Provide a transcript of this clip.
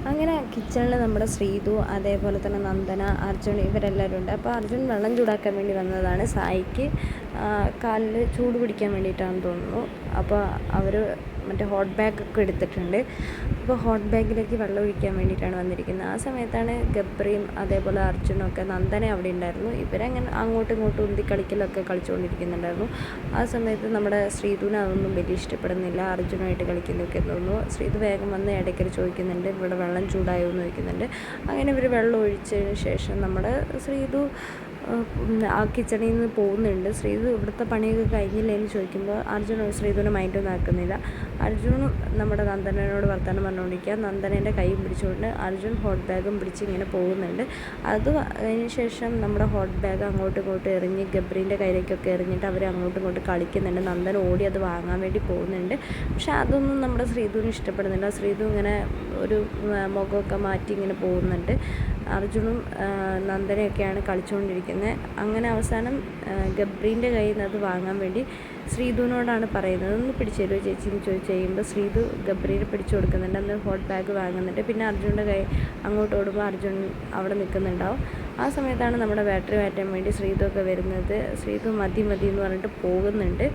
അങ്ങനെ കിച്ചണിൽ നമ്മുടെ ശ്രീതു, അതേപോലെ തന്നെ നന്ദന, അർജുൻ ഇവരെല്ലാവരും ഉണ്ട്. അപ്പോൾ അർജുൻ വെള്ളം ചൂടാക്കാൻ വേണ്ടി വന്നതാണ്. സായിക്ക് കാലിൽ ചൂട് പിടിക്കാൻ വേണ്ടിയിട്ടാണെന്ന് തോന്നുന്നു. അപ്പോൾ അവർ മറ്റേ ഹോട്ട് ബാഗൊക്കെ എടുത്തിട്ടുണ്ട്. അപ്പോൾ ഹോട്ട് ബാഗിലേക്ക് വെള്ളം ഒഴിക്കാൻ വേണ്ടിയിട്ടാണ് വന്നിരിക്കുന്നത്. ആ സമയത്താണ് ഗബ്രിയും അതേപോലെ അർജുനൊക്കെ, നന്ദന അവിടെ ഉണ്ടായിരുന്നു. ഇവരങ്ങനെ അങ്ങോട്ടും ഇങ്ങോട്ടും ഉന്തി കളിക്കലൊക്കെ കളിച്ചുകൊണ്ടിരിക്കുന്നുണ്ടായിരുന്നു. ആ സമയത്ത് നമ്മുടെ ശ്രീതുവിന് അതൊന്നും വലിയ ഇഷ്ടപ്പെടുന്നില്ല, അർജുനുമായിട്ട് കളിക്കുന്നതൊക്കെ തോന്നുന്നു. ശ്രീതു വേഗം വന്ന് ഇടയ്ക്കൽ ചോദിക്കുന്നുണ്ട്, ഇവിടെ വെള്ളം ചൂടായോ എന്ന് ചോദിക്കുന്നുണ്ട്. അങ്ങനെ ഇവർ വെള്ളം ഒഴിച്ചതിന് ശേഷം നമ്മുടെ ശ്രീതു ആ കിച്ചണിൽ നിന്ന് പോകുന്നുണ്ട്. ശ്രീതു ഇവിടുത്തെ പണിയൊക്കെ കഴിഞ്ഞില്ലേ എന്ന് ചോദിക്കുമ്പോൾ അർജുൻ ശ്രീതുവിനെ മൈൻഡൊന്നും ആക്കുന്നില്ല. അർജുനും നമ്മുടെ നന്ദനോട് വർത്തമാനം പറഞ്ഞുകൊണ്ടിരിക്കുക. നന്ദനേൻ്റെ കൈയും പിടിച്ചുകൊണ്ട് അർജുൻ ഹോട്ട് ബാഗും പിടിച്ച് ഇങ്ങനെ പോകുന്നുണ്ട്. അതിന് ശേഷം നമ്മുടെ ഹോട്ട് ബാഗ് അങ്ങോട്ടും ഇങ്ങോട്ടും എറിഞ്ഞ് ഗബ്രീൻ്റെ കയ്യിലേക്കൊക്കെ എറിഞ്ഞിട്ട് അവർ അങ്ങോട്ടും ഇങ്ങോട്ടും കളിക്കുന്നുണ്ട്. നന്ദൻ ഓടി അത് വാങ്ങാൻ വേണ്ടി പോകുന്നുണ്ട്. പക്ഷെ അതൊന്നും നമ്മുടെ ശ്രീതുവിന് ഇഷ്ടപ്പെടുന്നില്ല. ശ്രീതു ഇങ്ങനെ ഒരു മുഖമൊക്കെ മാറ്റി ഇങ്ങനെ പോകുന്നുണ്ട്. അർജുനും നന്ദനയൊക്കെയാണ് കളിച്ചുകൊണ്ടിരിക്കുന്നത്. അങ്ങനെ അവസാനം ഗബ്രീൻ്റെ കയ്യിൽ നിന്ന് അത് വാങ്ങാൻ വേണ്ടി ശ്രീതുവിനോടാണ് പറയുന്നത്, ഒന്ന് പിടിച്ചു തരുമോ ചേച്ചി എന്ന് ചോദിച്ച് കഴിയുമ്പോൾ ശ്രീതു ഗബ്രീനെ പിടിച്ചു കൊടുക്കുന്നുണ്ട്. അന്ന് ഹോട്ട് ബാഗ് വാങ്ങുന്നുണ്ട്. പിന്നെ അർജുൻ്റെ കൈ അങ്ങോട്ട് ഓടുമ്പോൾ അർജുൻ അവിടെ നിൽക്കുന്നുണ്ടാവും. ആ സമയത്താണ് നമ്മുടെ ബാറ്ററി മാറ്റാൻ വേണ്ടി ശ്രീതു ഒക്കെ വരുന്നത്. ശ്രീതു മതി മതി എന്ന് പറഞ്ഞിട്ട് പോകുന്നുണ്ട്.